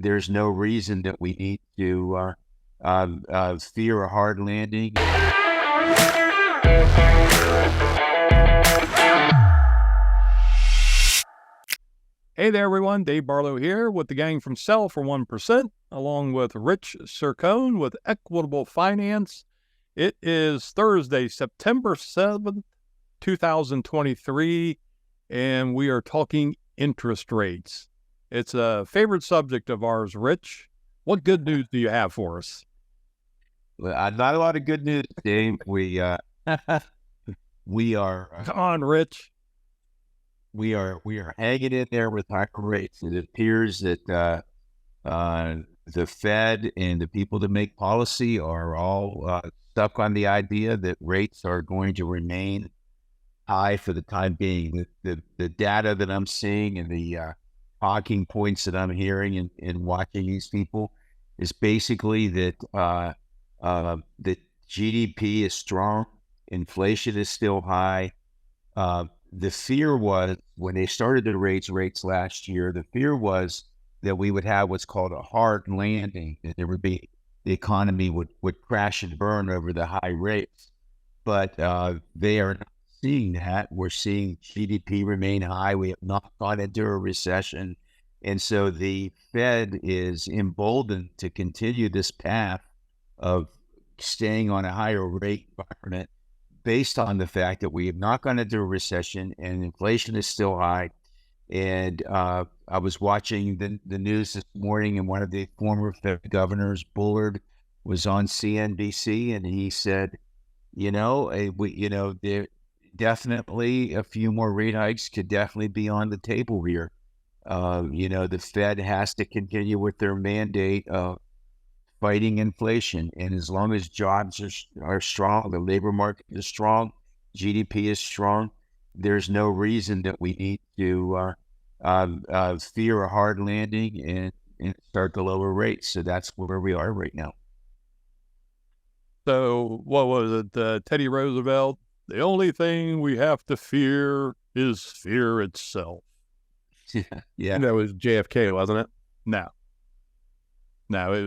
there's no reason that we need to fear a hard landing. Hey there, everyone. Dave Barlow here with the gang from Sell for 1%, along with Rich Cercone with Equitable Finance. It is Thursday, September 7th, 2023, and we are talking interest rates. It's a favorite subject of ours, Rich. What good news do you have for us? Well, not a lot of good news, Dave. We are Come on, Rich. we are hanging in there with higher rates. It appears that the Fed and the people that make policy are all stuck on the idea that rates are going to remain high for the time being. The data that I'm seeing and the talking points that I'm hearing and watching these people is basically that that GDP is strong, inflation is still high. The fear was when they started to raise rates last year, the fear was that we would have what's called a hard landing, that there would be the economy would crash and burn over the high rates. But they are not seeing that. We're seeing GDP remain high. We have not gone into a recession. And so the Fed is emboldened to continue this path of staying on a higher rate environment based on the fact that we have not gone into a recession and inflation is still high. And I was watching the news this morning, and one of the former Fed governors, Bullard, was on CNBC, and he said, there definitely a few more rate hikes could definitely be on the table here. The Fed has to continue with their mandate of fighting inflation. And as long as jobs are strong, the labor market is strong, GDP is strong, there's no reason that we need to fear a hard landing and start to lower rates. So that's where we are right now. So what was it, Teddy Roosevelt? The only thing we have to fear is fear itself. Yeah. That was JFK, wasn't it? No, it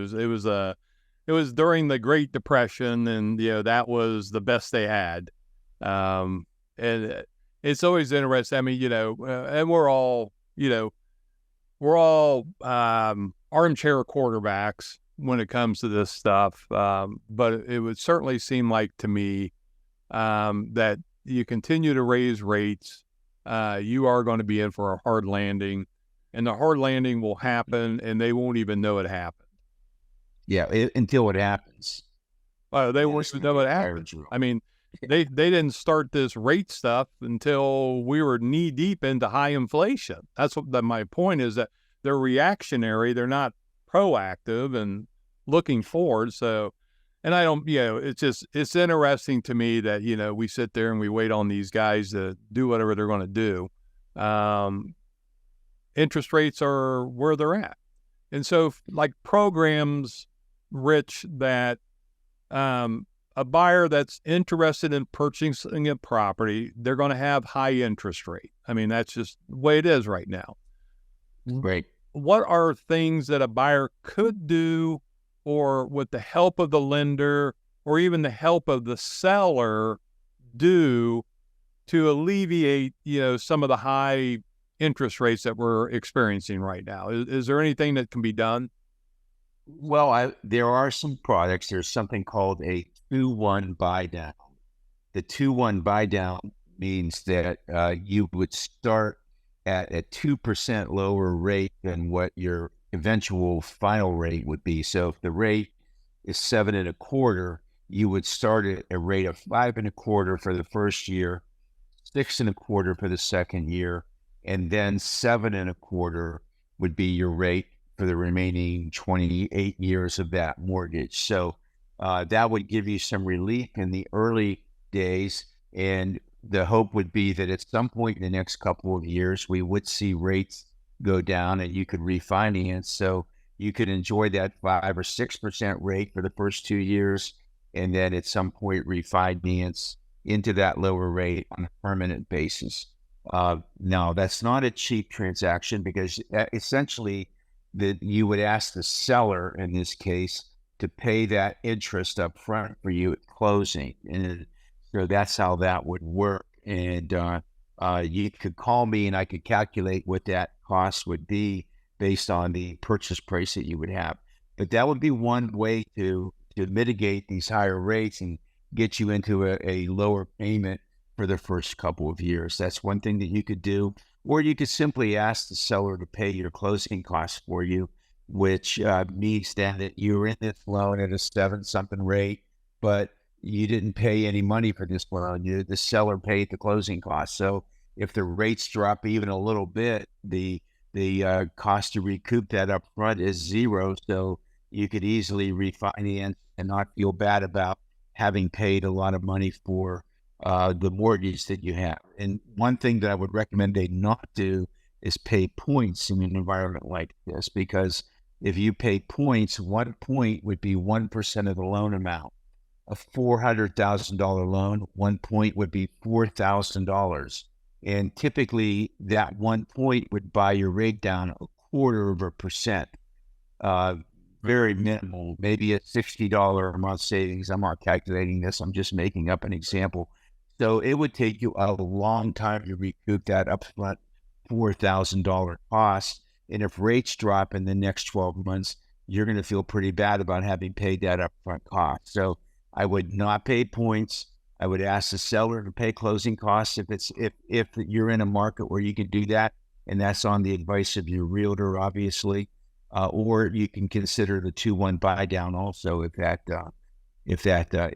was during the Great Depression, and that was the best they had. And it's always interesting. I mean, and we're all armchair quarterbacks when it comes to this stuff. But it would certainly seem like to me that you continue to raise rates, you are going to be in for a hard landing, and the hard landing will happen, and they won't even know it happened. Yeah, until it happens. They won't even know it happened. I mean, they didn't start this rate stuff until we were knee deep into high inflation. That's what my point is, that they're reactionary. They're not proactive and looking forward. So, and I don't, it's interesting to me that, we sit there and we wait on these guys to do whatever they're going to do. Interest rates are where they're at. And so like programs, Rich, that a buyer that's interested in purchasing a property, they're going to have high interest rate. I mean, that's just the way it is right now. Right. What are things that a buyer could do, or with the help of the lender or even the help of the seller, do to alleviate, some of the high interest rates that we're experiencing right now? Is there anything that can be done? Well, there are some products. There's something called a 2-1 buy down. The 2-1 buy down means that you would start at a 2% lower rate than what your eventual final rate would be. So if the rate is 7.25%, you would start at a rate of 5.25% for the first year, 6.25% for the second year, and then 7.25% would be your rate for the remaining 28 years of that mortgage. So that would give you some relief in the early days. And the hope would be that at some point in the next couple of years, we would see rates go down and you could refinance. So you could enjoy that 5 or 6% rate for the first 2 years, and then at some point refinance into that lower rate on a permanent basis. Now, that's not a cheap transaction, because essentially that you would ask the seller in this case to pay that interest up front for you at closing. And so that's how that would work. And you could call me and I could calculate what that cost would be based on the purchase price that you would have. But that would be one way to mitigate these higher rates and get you into a lower payment for the first couple of years. That's one thing that you could do. Or you could simply ask the seller to pay your closing costs for you, which means then that you're in this loan at a 7-something rate, but you didn't pay any money for this loan. The seller paid the closing costs. So if the rates drop even a little bit, the cost to recoup that up front is zero. So you could easily refinance and not feel bad about having paid a lot of money for the mortgage that you have. And one thing that I would recommend they not do is pay points in an environment like this, because if you pay points, 1 point would be 1% of the loan amount. A $400,000 loan, 1 point would be $4,000. And typically that 1 point would buy your rate down 0.25%. Very minimal, maybe a $60 a month savings. I'm not calculating this. I'm just making up an example. So it would take you a long time to recoup that upfront $4,000 cost. And if rates drop in the next 12 months, you're going to feel pretty bad about having paid that upfront cost. So I would not pay points. I would ask the seller to pay closing costs if you're in a market where you can do that, and that's on the advice of your realtor, obviously. Or you can consider the 2-1 buy down also if that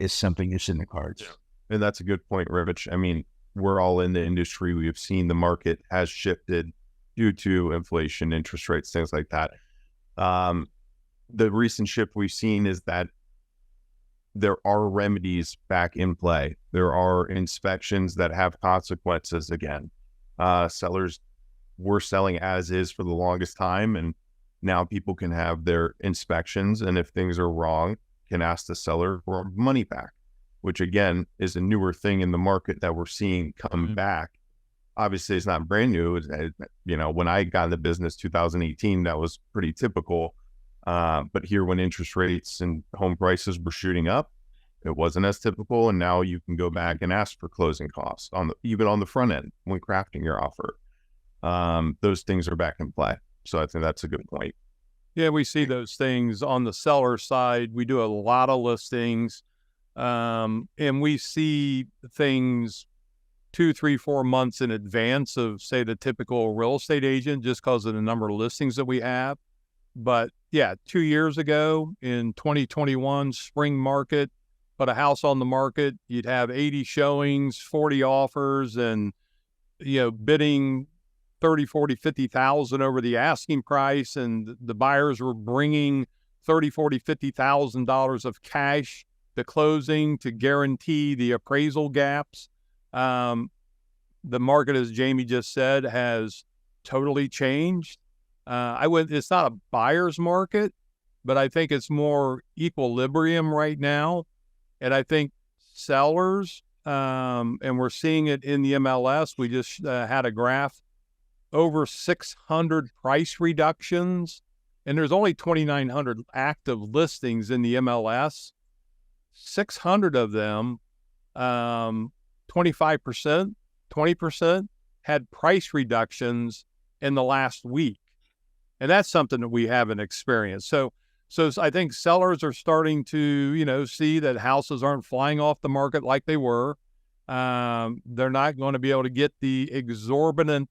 is something that's in the cards. Yeah. And that's a good point, Rich. I mean, we're all in the industry. We have seen the market has shifted due to inflation, interest rates, things like that. The recent shift we've seen is that there are remedies back in play. There are inspections that have consequences again. Sellers were selling as is for the longest time, and now people can have their inspections, and if things are wrong, can ask the seller for money back, which again is a newer thing in the market that we're seeing come back. Obviously, it's not brand new. When I got in the business 2018, that was pretty typical. But here, when interest rates and home prices were shooting up, it wasn't as typical. And now you can go back and ask for closing costs even on the front end when crafting your offer. Those things are back in play. So I think that's a good point. Yeah, we see those things on the seller side. We do a lot of listings, and we see things 2, 3, 4 months in advance of, say, the typical real estate agent, just because of the number of listings that we have. But yeah, 2 years ago in 2021 spring market, put a house on the market, you'd have 80 showings, 40 offers, and bidding 30, 40, 50,000 over the asking price, and the buyers were bringing 30, 40, 50,000 dollars of cash to closing to guarantee the appraisal gaps. The market, as Jaime just said, has totally changed. It's not a buyer's market, but I think it's more equilibrium right now. And I think sellers, and we're seeing it in the MLS. We just had a graph, over 600 price reductions, and there's only 2,900 active listings in the MLS. 600 of them, 25%, 20% had price reductions in the last week. And that's something that we haven't experienced. So I think sellers are starting to, see that houses aren't flying off the market like they were. They're not going to be able to get the exorbitant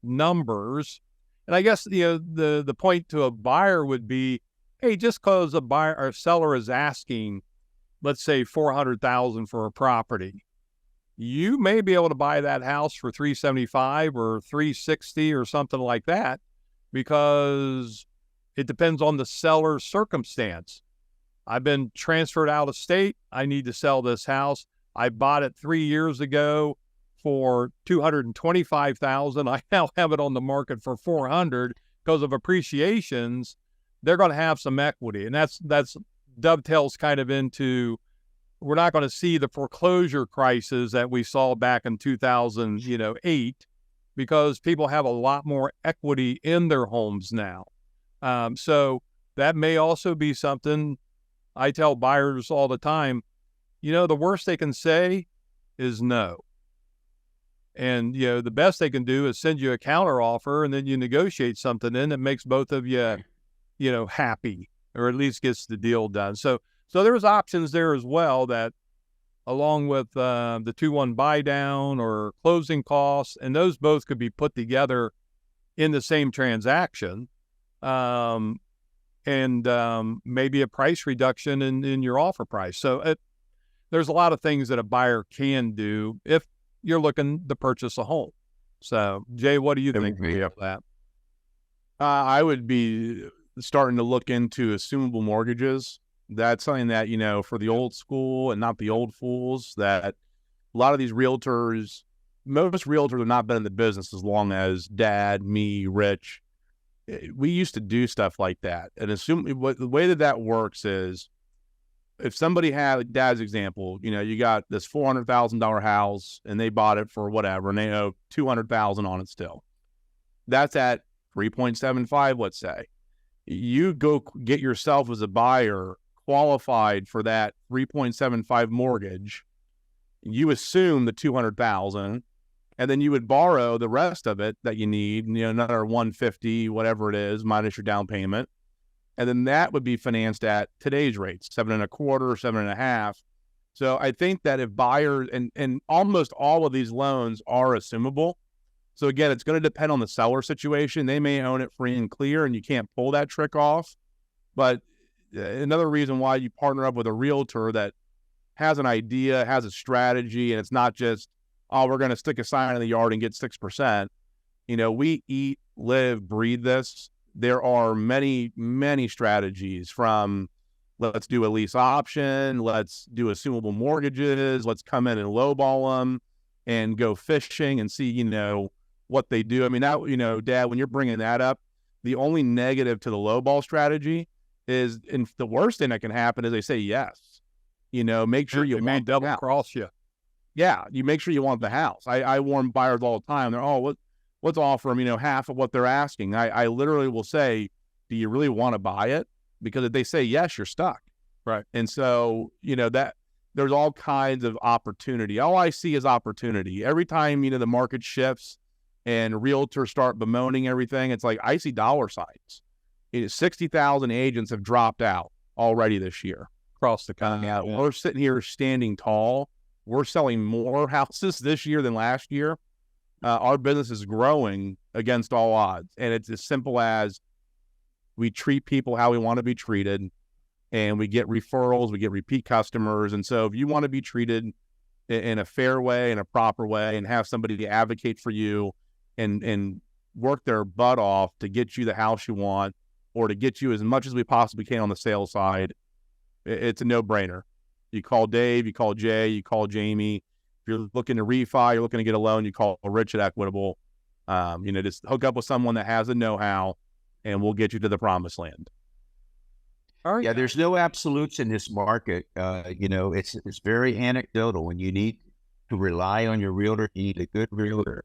numbers. And I guess, the point to a buyer would be, hey, just because a buyer or seller is asking, let's say $400,000 for a property, you may be able to buy that house for $375 or $360 or something like that, because it depends on the seller's circumstance. I've been transferred out of state. I need to sell this house. I bought it 3 years ago for $225,000. I now have it on the market for $400 because of appreciations. They're going to have some equity, and that's dovetails kind of into, we're not going to see the foreclosure crisis that we saw back in 2008, because people have a lot more equity in their homes now. So that may also be something I tell buyers all the time. The worst they can say is no. And, the best they can do is send you a counter offer, and then you negotiate something in that makes both of you, happy, or at least gets the deal done. So there's options there as well, that along with the 2-1 buy down or closing costs, and those both could be put together in the same transaction. And maybe a price reduction in your offer price. So there's a lot of things that a buyer can do if you're looking to purchase a home. So, Jay, what do you think of that? I would be starting to look into assumable mortgages. That's something that, for the old school and not the old fools, that a lot of these realtors, most realtors have not been in the business as long as Dad, me, Rich. We used to do stuff like that. And the way that works is, if somebody had Dad's example, you got this $400,000 house and they bought it for whatever, and they owe $200,000 on it still. That's at 3.75, let's say. You go get yourself as a buyer qualified for that 3.75 mortgage. You assume the $200,000, and then you would borrow the rest of it that you need, another $150, whatever it is, minus your down payment. And then that would be financed at today's rates, 7.25%, 7.5%. So I think that if buyers, and almost all of these loans are assumable. So again, it's going to depend on the seller situation. They may own it free and clear, and you can't pull that trick off. But another reason why you partner up with a realtor that has an idea, has a strategy, and it's not just, oh, we're going to stick a sign in the yard and get 6%. We eat, live, breathe this. There are many, many strategies, from let's do a lease option, let's do assumable mortgages, let's come in and lowball them and go fishing and see, what they do. I mean, that, Dad, when you're bringing that up, the only negative to the lowball strategy is, and the worst thing that can happen is they say yes. Make sure you may double cross you. Yeah, you make sure you want the house. I warn buyers all the time. They're, let's offer them, half of what they're asking. I literally will say, do you really want to buy it? Because if they say yes, you're stuck. Right. And so, that there's all kinds of opportunity. All I see is opportunity. Every time, the market shifts and realtors start bemoaning everything, it's like, I see dollar signs. 60,000 agents have dropped out already this year. Across the country. We're sitting here standing tall. We're selling more houses this year than last year. Our business is growing against all odds. And it's as simple as we treat people how we want to be treated, and we get referrals, we get repeat customers. And so if you want to be treated in a fair way, in a proper way, and have somebody to advocate for you and work their butt off to get you the house you want, or to get you as much as we possibly can on the sales side, it's a no-brainer. You call Dave, you call Jay, you call Jaime. If you're looking to refi, you're looking to get a loan, you call Rich at Equitable. Just hook up with someone that has the know-how, and we'll get you to the promised land. All right. Yeah, there's no absolutes in this market. It's very anecdotal. When you need to rely on your realtor, you need a good realtor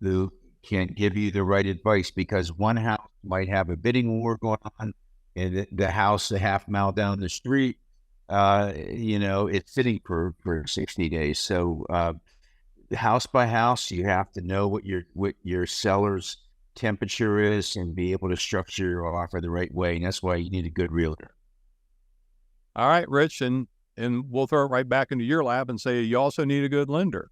who can give you the right advice, because one house might have a bidding war going on, and the house a half mile down the street, it's sitting for 60 days. So house by house, you have to know what your seller's temperature is and be able to structure your offer the right way. And that's why you need a good realtor. All right, Rich, and we'll throw it right back into your lap and say you also need a good lender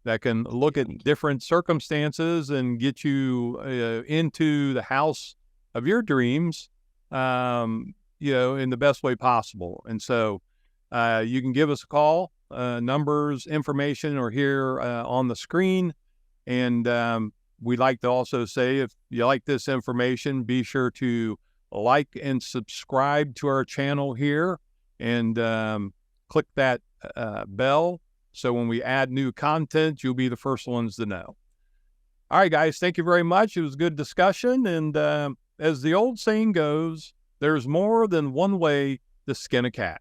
that can look at different circumstances and get you into the house of your dreams, in the best way possible. And so you can give us a call. Numbers, information are here on the screen. And we'd like to also say, if you like this information, be sure to like and subscribe to our channel here, and click that bell. So when we add new content, you'll be the first ones to know. All right, guys, thank you very much. It was a good discussion. And as the old saying goes, there's more than one way to skin a cat.